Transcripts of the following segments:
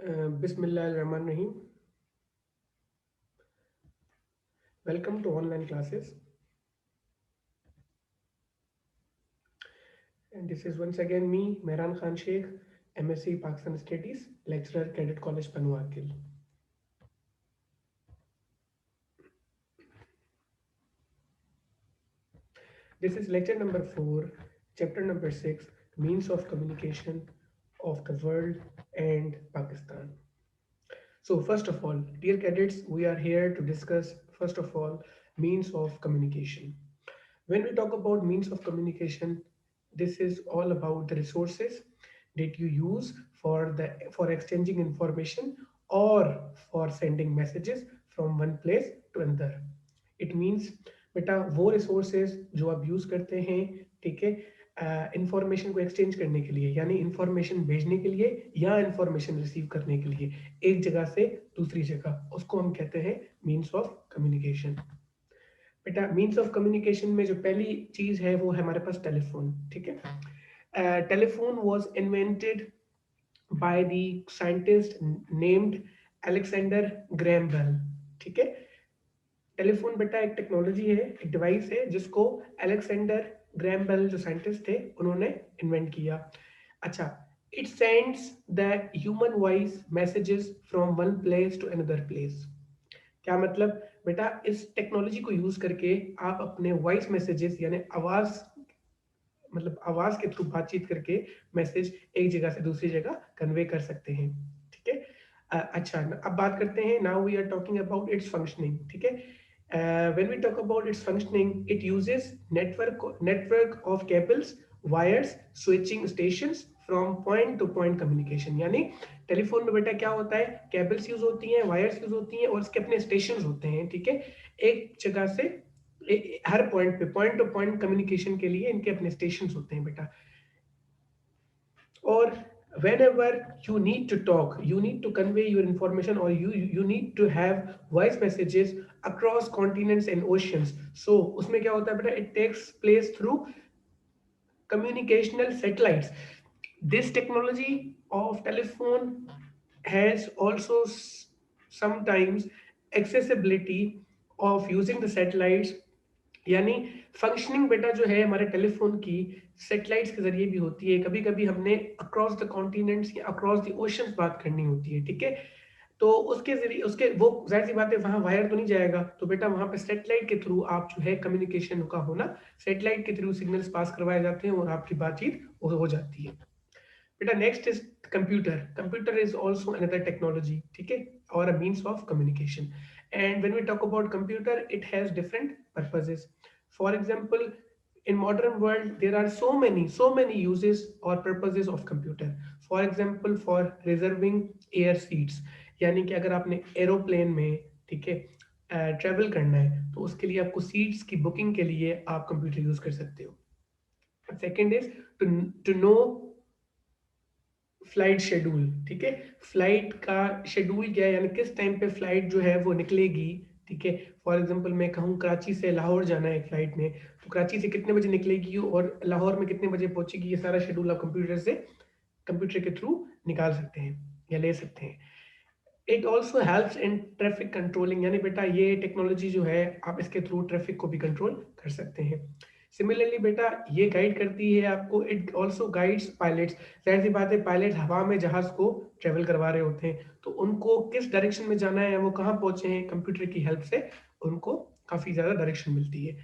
Bismillahirrahmanirrahim. Welcome to online classes. And this is once again me, Mehran Khan Sheikh, MSc Pakistan Studies, lecturer, Cadet College, Panuakil. This is lecture number 4, chapter number 6, means of communication of the world and Pakistan. So first of all, dear cadets, we are here to discuss first of all means of communication. When we talk about means of communication, this is all about the resources that you use for exchanging information or for sending messages from one place to another. It means बेटा वो resources जो आप use करते हैं, ठीक है, information को exchange करने के लिए, यानी इंफॉर्मेशन भेजने के लिए या इंफॉर्मेशन रिसीव करने के लिए एक जगह से दूसरी जगह, उसको हम कहते हैं मीन्स ऑफ कम्युनिकेशन। बेटा मीन्स ऑफ कम्युनिकेशन में जो पहली चीज है वो है हमारे पास टेलीफोन, ठीक है। Telephone was invented by the scientist named Alexander Graham Bell, ठीक है। टेलीफोन बेटा एक टेक्नोलॉजी है, एक डिवाइस है जिसको अलेक्जेंडर ग्रैम बेल जो साइंटिस्ट थे उन्होंने इन्वेंट किया। अच्छा, it sends the human voice messages from one place to another place. क्या मतलब बेटा, इस टेक्नोलॉजी को यूज करके आप अपने वॉइस मैसेजेस यानी आवाज, मतलब आवाज के थ्रू बातचीत करके मैसेज एक जगह से दूसरी जगह कन्वे कर सकते हैं, ठीक है। अच्छा, अब बात करते हैं, now we are talking about its functioning, ठीक है। When we talk about its functioning, it uses network of cables, wires, switching stations from point to point communication. यानी टेलीफोन में बेटा क्या होता है, केबल्स यूज होती हैं, वायर्स यूज होती हैं और इसके अपने स्टेशन होते हैं, ठीक है। एक जगह से हर पॉइंट पे पॉइंट टू पॉइंट कम्युनिकेशन के लिए इनके अपने स्टेशन होते हैं बेटा। और whenever you need to talk, you need to convey your information, or you need to have voice messages across continents and oceans, so उसमें क्या होता है बेटा, it takes place through communicational satellites. This technology of telephone has also sometimes accessibility of using the satellites, यानी functioning बेटा जो है हमारे टेलीफोन की सैटेलाइट्स के जरिए भी होती है। कभी कभी हमने अक्रॉस द कॉन्टिनेंट्स या अक्रॉस द ओशंस बात करनी होती है, ठीक है। तो उसके जरिए उसके वो जाहिर सी बात है वहाँ वायर तो नहीं जाएगा, तो बेटा वहाँ पे सैटेलाइट के थ्रू आप जो है कम्युनिकेशन का होना, सैटेलाइट के थ्रू सिग्नल्स पास करवाए जाते हैं और आपकी बातचीत हो जाती है बेटा। Next is computer. Computer is also another technology, ठीक है, और a means of communication. And when we talk about computer, it has different purposes. For example, in modern world there are so many uses or purposes of computer. For example, for reserving air seats, यानी कि अगर आपने aeroplane में, ठीक है, travel करना है तो उसके लिए आपको सीट्स की बुकिंग के लिए आप कंप्यूटर यूज कर सकते हो। Second is to know flight schedule, ठीक है। फ्लाइट का शेड्यूल क्या है, यानी किस टाइम पे फ्लाइट जो है वो निकलेगी, ठीक है। फॉर एग्जांपल मैं कहूँ कराची से लाहौर जाना है फ्लाइट ने, तो कराची से कितने बजे निकलेगी और लाहौर में कितने बजे पहुंचेगी, ये सारा शेड्यूल आप कंप्यूटर के थ्रू निकाल सकते हैं या ले सकते हैं। It also helps in traffic controlling, यानी बेटा ये टेक्नोलॉजी जो है आप इसके थ्रू ट्रैफिक को भी कंट्रोल कर सकते हैं। सिमिलरली बेटा ये गाइड करती है आपको, इट ऑल्सो गाइड्स पायलट्स। जाहिर सी बात है, पायलट हवा में जहाज को ट्रेवल करवा रहे होते हैं, तो उनको किस डायरेक्शन में जाना है, वो कहाँ पहुंचे हैं, कंप्यूटर की हेल्प से उनको काफी ज्यादा डायरेक्शन मिलती है।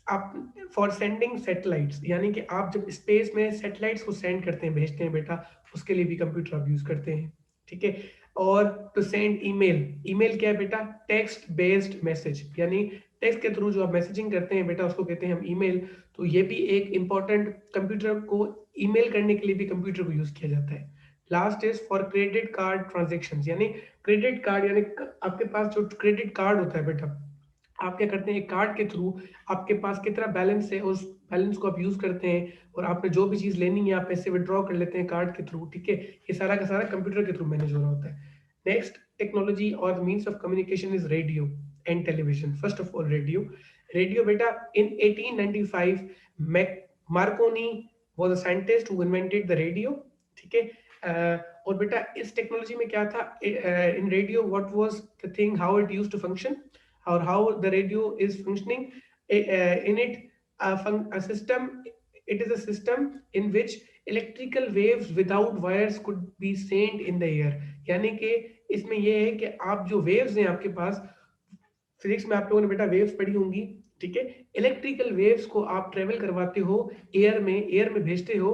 आप फॉर सेंडिंग सैटेलाइट्स, यानी कि आप जब स्पेस में सैटेलाइट्स को सेंड करते हैं, भेजते हैं बेटा, उसके लिए भी कंप्यूटर आप यूज करते हैं, ठीक है। और टू सेंड ईमेल, ईमेल क्या है बेटा, टेक्स्ट बेस्ड मैसेज, यानी टेक्स्ट के थ्रू जो आप मैसेजिंग करते हैं बेटा उसको कहते हैं हम ईमेल। तो ये भी एक इंपॉर्टेंट, कंप्यूटर को ईमेल करने के लिए भी कंप्यूटर को यूज किया जाता है। Last is for credit card transaction, यानी क्रेडिट कार्ड, यानी आपके पास जो क्रेडिट कार्ड होता है बेटा, आप क्या करते हैं, कार्ड के थ्रू आपके पास कितना बैलेंस है उस बैलेंस को आप यूज करते हैं और आपने जो भी चीज लेनी है आप पैसे विड्रॉ कर लेते हैं कार्ड के थ्रू, ठीक है। ये सारा का सारा कंप्यूटर के थ्रू मैनेज हो रहा होता है। नेक्स्ट टेक्नोलॉजी और means of communication is radio and television. First of all radio. Radio बेटा in 1895 Mac Marconi was a scientist who invented the radio, ठीक है। और बेटा इस टेक्नोलॉजी में क्या था, in radio what was the thing, how it used to function और how the radio is functioning in it, a system, it is a system in which electrical waves without wires could be sent in the air। यानी कि इसमें ये है कि आप जो waves हैं आपके पास, फिजिक्स में आप लोगों ने बेटा वेव्स पढ़ी होंगी, ठीक है, इलेक्ट्रिकल वेव्स को आप ट्रेवल करवाते हो एयर में भेजते हो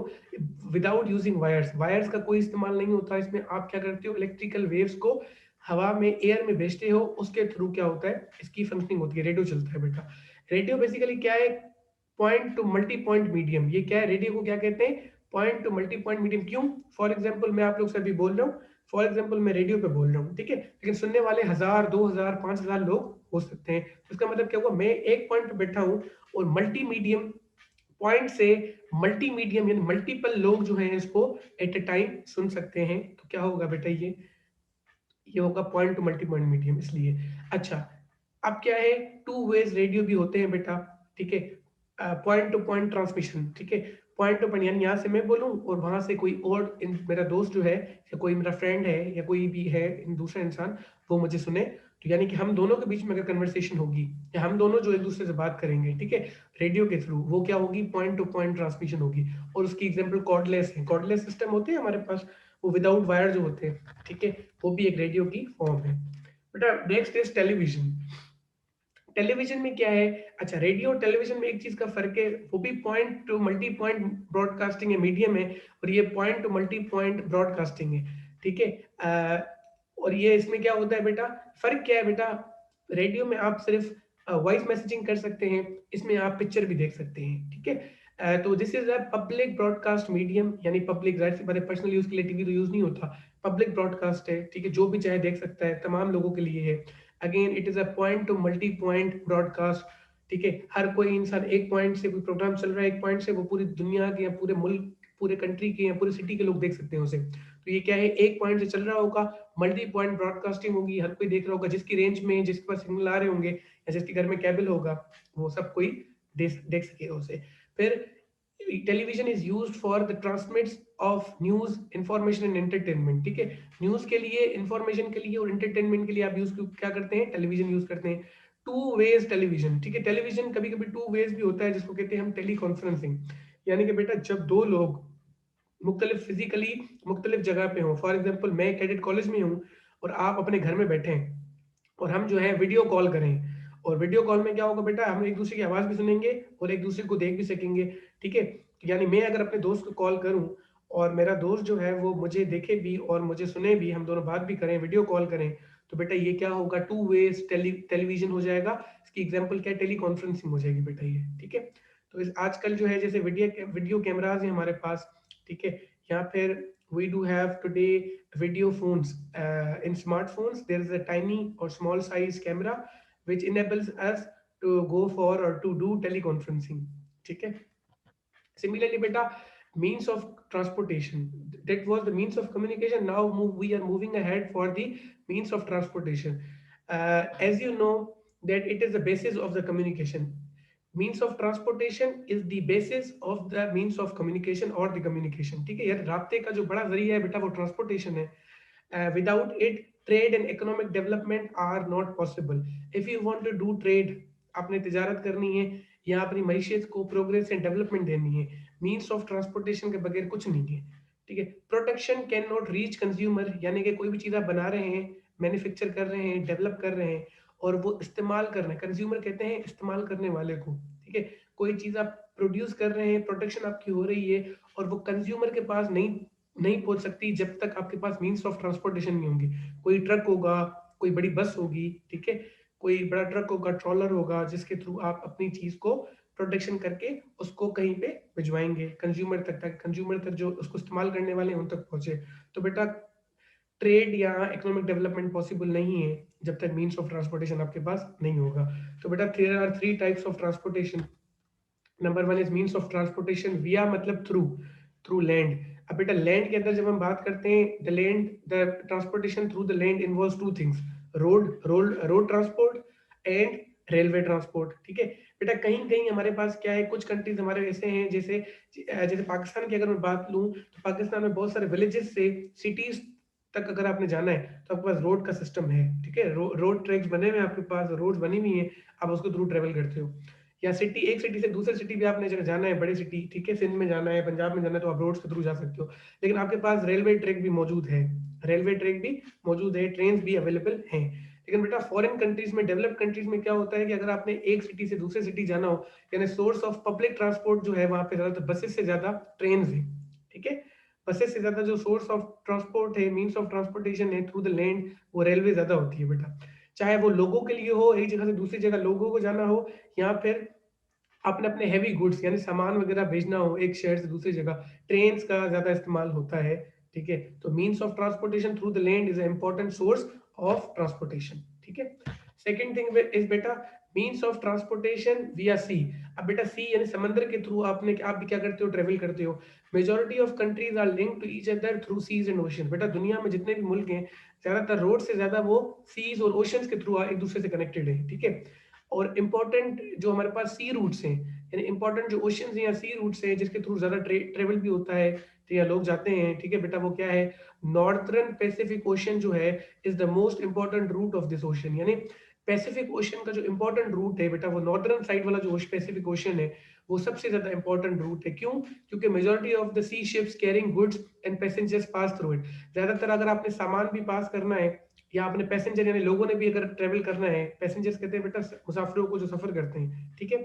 विदाउट यूजिंग वायर्स, वायर्स का कोई इस्तेमाल नहीं होता इसमें। आप क्या करते हो, इलेक्ट्रिकल वेव्स को हवा में एयर में भेजते हो, उसके थ्रू क्या होता है, इसकी फंक्शनिंग होती है, रेडियो चलता है बेटा। रेडियो बेसिकली क्या है, point two multi point medium. ये क्या है, रेडियो को क्या कहते हैं, point two multi point medium. क्यों, फॉर एग्जाम्पल मैं आप लोग से अभी बोल रहा हूँ, फॉर एग्जाम्पल मैं रेडियो पे बोल रहा हूँ, ठीक है, लेकिन सुनने वाले 1000 2000 5000 लोग हो सकते हैं। इसका मतलब क्या हुआ, मैं एक पॉइंट पे बैठा हूँ और मल्टी मीडियम पॉइंट से मल्टी मीडियम यानी मल्टीपल लोग जो हैं इसको एट ए टाइम सुन सकते हैं। तो क्या होगा बेटा, ये होगा point two multi point medium, इसलिए। अच्छा, अब क्या है, टू वेज रेडियो भी होते हैं बेटा, ठीक है, पॉइंट टू पॉइंट ट्रांसमिशन, ठीक है, पॉइंट टू पॉइंट यानी यहाँ से मैं बोलूँ और वहां से कोई और मेरा दोस्त जो है या कोई मेरा फ्रेंड है या कोई भी है दूसरा इंसान वो मुझे सुने। तो यानी कि हम दोनों के बीच में अगर कन्वर्सेशन होगी या हम दोनों जो एक दूसरे से बात करेंगे, ठीक है, रेडियो के थ्रू, वो क्या होगी, पॉइंट टू पॉइंट ट्रांसमिशन होगी। और उसकी एग्जाम्पल कॉर्डलेस है, कॉर्डलेस सिस्टम होते हैं हमारे पास, वो विदाउट वायर जो होते हैं, ठीक है, वो भी एक रेडियो की फॉर्म है बेटा। Next is television. टेलीविजन में क्या है, अच्छा, रेडियो और टेलीविजन में एक चीज का फर्क है, वो भी point two multi point broadcasting है, मीडियम है, और ये point two multi point broadcasting है, ठीक है। और ये इसमें क्या होता है बेटा, फर्क क्या है बेटा, रेडियो में आप सिर्फ वॉइस मैसेजिंग कर सकते हैं, इसमें आप पिक्चर भी देख सकते हैं, ठीक है। तो this is a public broadcast medium, यानी पब्लिक, जाहिर सी बात है, पर्सनल यूज के लिए टीवी तो यूज नहीं होता, पब्लिक ब्रॉडकास्ट है, ठीक है, जो भी चाहे देख सकता है, तमाम लोगों के लिए है। Again it is a point two multi point broadcast, ठीक है, हर कोई इंसान एक पॉइंट से, कोई प्रोग्राम चल रहा है एक पॉइंट से, वो पूरी दुनिया के या पूरे मुल्क, पूरे कंट्री के या पूरे सिटी के लोग देख सकते हैं उसे। तो ये क्या है, एक पॉइंट से चल रहा होगा, मल्टी पॉइंट ब्रॉडकास्टिंग होगी, हर कोई देख रहा होगा, जिसकी रेंज में, जिसके पास सिग्नल आ रहे होंगे या जिसके घर में केबल होगा, वो सब कोई देख सकेगा उसे। फिर television is used for the transmits of news, information and entertainment, ठीक है, न्यूज के लिए, इंफॉर्मेशन के लिए और एंटरटेनमेंट के लिए आप यूज क्या करते हैं, टेलीविजन यूज करते हैं। टू वेज टेलीविजन, ठीक है, टेलीविजन कभी कभी टू वेज भी होता है, जिसको कहते हैं हम टेली कॉन्फ्रेंसिंग। यानी कि बेटा जब दो लोग मुख्तलिफ फिजिकली मुख्तलिफ जगह पे हो, फॉर एग्जाम्पल मैं कैडेट कॉलेज में हूँ और आप अपने घर में बैठे हैं और हम जो है वीडियो कॉल करें, और वीडियो कॉल में क्या होगा बेटा, हम एक दूसरे की आवाज भी सुनेंगे और एक दूसरे को देख भी सकेंगे, ठीक है। तो यानी मैं अगर अपने दोस्त को कॉल करूं और मेरा दोस्त जो है वो मुझे देखे भी और मुझे सुने भी, हम दोनों बात भी करें, वीडियो कॉल करें, तो बेटा ये क्या होगा, टू वेज टेलीविजन हो जाएगा। इसकी एग्जांपल क्या है, टेली कॉन्फ्रेंसिंग हो जाएगी बेटा ये, ठीक है। तो इस आजकल जो है जैसे वीडियो कैमराज हैं हमारे पास, ठीक है, या फिर we do have today video phones, in smartphones there is a tiny or small size camera which enables us to go for or to do teleconferencing, ठीक है। Similarly beta, means of transportation, that was the means of communication, now we are moving ahead for the means of transportation. As you know that it is the basis of the communication, means of transportation is the basis of the means of communication or the communication, ठीक है यार, रास्ते का जो बड़ा जरिया है बेटा वो ट्रांसपोर्टेशन है। Without it trade and economic development are not possible। if you want to do trade, आपने तिजारत करनी है या अपनी मईशत को प्रोग्रेस एंड डेवलपमेंट देनी है, मीन्स ऑफ ट्रांसपोर्टेशन के बगैर कुछ नहीं है, ठीक है। Protection can not reach consumer, यानी कि कोई भी चीज़ आप बना रहे हैं, मैन्युफैक्चर कर रहे हैं, डेवलप कर रहे हैं और वो इस्तेमाल कर रहे हैं, कंज्यूमर कहते हैं इस्तेमाल करने वाले को, ठीक है। कोई चीज़ आप प्रोड्यूस कर रहे हैं, प्रोटेक्शन आपकी हो रही है और वो कंज्यूमर के पास नहीं नहीं पहुंच सकती जब तक आपके पास मीन्स ऑफ ट्रांसपोर्टेशन नहीं होंगी। कोई ट्रक होगा, कोई बड़ी बस होगी, ठीक है, कोई बड़ा ट्रक होगा, ट्रॉलर होगा, जिसके थ्रू आप अपनी चीज को प्रोटेक्शन करके उसको कहीं पे भिजवाएंगे कंज्यूमर तक कंज्यूमर तक जो उसको इस्तेमाल करने वाले हैं उन तक पहुंचे। तो बेटा ट्रेड या इकोनॉमिक डेवलपमेंट पॉसिबल नहीं है जब तक मीन्स ऑफ ट्रांसपोर्टेशन आपके पास नहीं होगा। तो बेटा there are three types of transportation. Number one is means of transportation via, मतलब थ्रू, थ्रू लैंड। अब बेटा लैंड के अंदर जब हम बात करते हैं, the transportation through the land involves two things, road transport and railway transport, ठीक है बेटा। कहीं कहीं हमारे पास क्या है, कुछ कंट्रीज हमारे ऐसे हैं, जैसे जैसे पाकिस्तान की अगर मैं बात लूं, तो पाकिस्तान में बहुत सारे विलेजेस से सिटीज तक अगर आपने जाना है तो आपके पास रोड का सिस्टम है, ठीक है। रोड ट्रैक्स बने हुए हैं, आपके पास रोड बनी हुई है, आप उसको थ्रू ट्रेवल करते हो। या सिटी, एक सिटी से दूसरे सिटी भी आपने जगह जाना है, बड़ी सिटी, ठीक है, सिंध में जाना है, पंजाब में जाना है, तो आप रोड्स के थ्रू जा सकते हो। लेकिन आपके पास रेलवे ट्रैक भी मौजूद है, रेलवे ट्रैक भी मौजूद है, ट्रेन भी अवेलेबल हैं। लेकिन बेटा फॉरेन कंट्रीज में, डेवलप्ड कंट्रीज में क्या होता है कि अगर आपने एक सिटी से दूसरे सिटी जाना हो, यानी सोर्स ऑफ पब्लिक ट्रांसपोर्ट जो है वहां पे ज्यादातर बसेस से ज्यादा ट्रेन है, ठीक है। बसेस से ज्यादा जो सोर्स ऑफ ट्रांसपोर्ट है, मीन्स ऑफ ट्रांसपोर्टेशन है थ्रू द लैंड, वो रेलवे ज्यादा होती है बेटा। चाहे वो लोगों के लिए हो, एक जगह से दूसरी जगह लोगों को जाना हो, या फिर अपने अपने हैवी गुड्स यानी सामान वगैरह भेजना हो एक शहर से दूसरी जगह, ट्रेन का ज्यादा इस्तेमाल होता है, ठीक है। तो means of transportation through the land is important source of transportation, ठीक है। सेकंड थिंग इज बेटा मीन्स ऑफ ट्रांसपोर्टेशन विया सी। अब बेटा सी यानी समंदर के थ्रू आपने, आप भी क्या करते हो, ट्रेवल करते हो। Majority of countries are linked to each other through seas and ocean. बेटा दुनिया में जितने भी मुल्क हैं, ज्यादातर रोड से ज्यादा वो सीज और ओशंस के थ्रू एक दूसरे से कनेक्टेड है, ठीक है। और इम्पोर्टेंट जो हमारे पास सी रूट्स हैं, यानी इंपॉर्टेंट जो ओशंस या सी रूट्स हैं जिसके थ्रू ज्यादा ट्रेवल भी होता है, तो या लोग जाते हैं, ठीक है बेटा, वो क्या है, नॉर्थर्न पैसिफिक ओशन जो है is the most important route of this ocean. यानी पैसिफिक ओशन का जो इंपॉर्टेंट रूट है बेटा, वो नॉर्दर्न साइड वाला जो पैसिफिक ओशन है, वो सबसे ज्यादा इंपॉर्टेंट रूट है। क्यों? क्योंकि majority of the sea ships carrying goods and passengers pass through it. ज्यादातर अगर आपने सामान भी पास करना है, या अपने पैसेंजर यानी लोगों ने भी अगर ट्रेवल करना है, पैसेंजर्स कहते हैं बेटा मुसाफिरों को जो सफर करते हैं, ठीक है।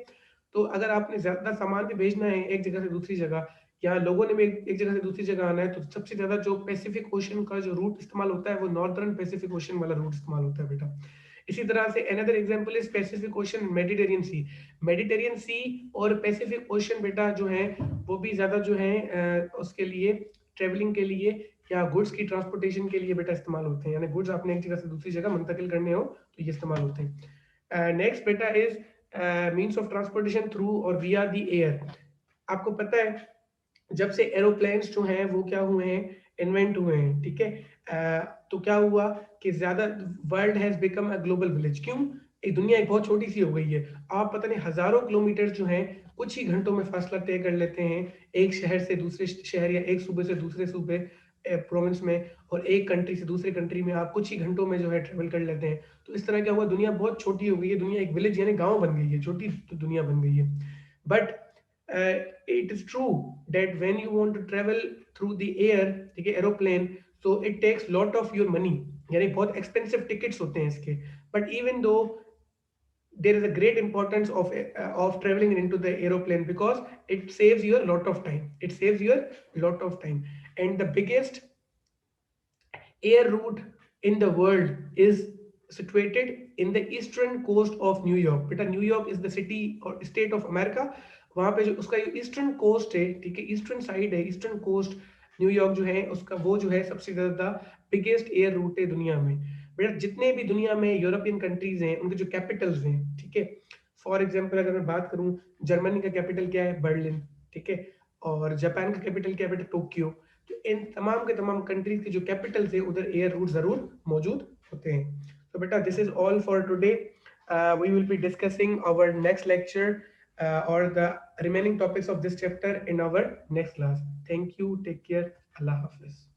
तो अगर आपने ज्यादा सामान भी भेजना है एक जगह से दूसरी जगह, या लोगों ने भी एक जगह से दूसरी जगह आना है, तो सबसे ज्यादा जो पैसिफिक ओशन का जो रूट इस्तेमाल होता है वो नॉर्दर्न पैसिफिक ओशन वाला रूट इस्तेमाल होता है बेटा। इसी तरह से another example is Pacific Ocean, Mediterranean Sea. Mediterranean Sea और पैसिफिक ओशन बेटा जो है वो भी ज्यादा जो है उसके लिए, ट्रेवलिंग के लिए या गुड्स की ट्रांसपोर्टेशन के लिए बेटा इस्तेमाल होते हैं। यानी गुड्स आपने एक जगह से दूसरी जगह मुंतकिल करने हो तो ये इस्तेमाल होते हैं। नेक्स्ट बेटा is means of transportation through और विया द एयर। आपको पता है जब से एरोप्लेन्स जो हैं वो क्या हुए हैं, इन्वेंट हुए हैं, ठीक है। तो क्या हुआ कि ज्यादा world has become a global village. क्यों? एक दुनिया एक बहुत छोटी सी हो गई है। आप पता नहीं हजारों किलोमीटर जो हैं कुछ ही घंटों में फासला तय कर लेते हैं, एक शहर से दूसरे शहर या एक सूबे से दूसरे सूबे, प्रोविंस में, और एक कंट्री से दूसरी कंट्री में आप कुछ ही घंटों में जो है ट्रेवल कर लेते हैं। तो इस तरह क्या हुआ, दुनिया बहुत छोटी हो गई है, दुनिया एक विलेज यानी गांव बन गई है, छोटी तो दुनिया बन गई है। But it is true that when you want to travel through the air, ठीक है, aeroplane, so it takes lot of your money, यानी बहुत एक्सपेंसिव टिकट्स होते हैं इसके। But even though there is a great importance of traveling into the aeroplane because it saves you a lot of time, it saves you a lot of time. And the biggest air route in the world is situated in the eastern coast of New York. बेटा New York is the city or state of America। वहां पे जो उसका eastern coast है, ठीक है, eastern side है, eastern coast New York जो है उसका, वो जो है सबसे ज्यादा बिगेस्ट एयर रूट है दुनिया में। बेटा जितने भी दुनिया में यूरोपियन कंट्रीज हैं उनके जो कैपिटल्स हैं, ठीक है, फॉर एग्जांपल अगर मैं बात करूं, जर्मनी का कैपिटल क्या है, बर्लिन, ठीक है। और जापान का कैपिटल क्या है बेटा, टोक्यो। तो इन तमाम के तमाम कंट्रीज के जो कैपिटल्स है उधर एयर रूट जरूर मौजूद होते हैं। तो बेटा this is all for today. we will be discussing our next lecture or the remaining topics of this chapter in our next class. Thank you, take care, Allah Hafiz.